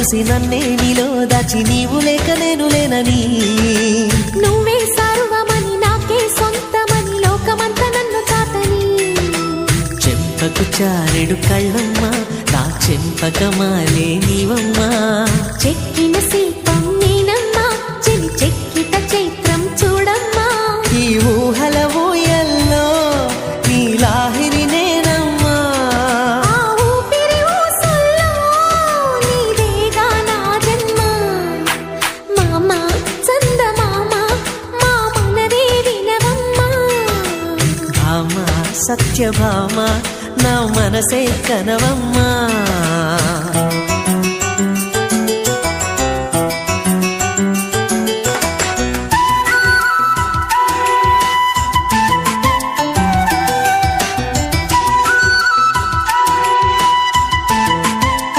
చూసి నన్నే నీలో దాచి నీవు లేక నేను లేనని నువ్వే సర్వమని నాకే సొంతమని లోకమంతా నన్ను తాతని చెంపకు చారెడు కళ్ళమ్మా నా చెంపకమాలే నీవమ్మా చెక్కిన శిల్పం నేనమ్మా చెలి చెక్కిట చైత్రం చూడమ్మా ఈ ఊహల ఊయల్లో నీలాహిరి నేనమ్మా ఆ ఊపిరి ఊసుల్లో నీదేగా నా జన్మ మామ చందమామ మా మనదే వినవమ్మా భామ సత్యభామ నా మనసే కనవమ్మా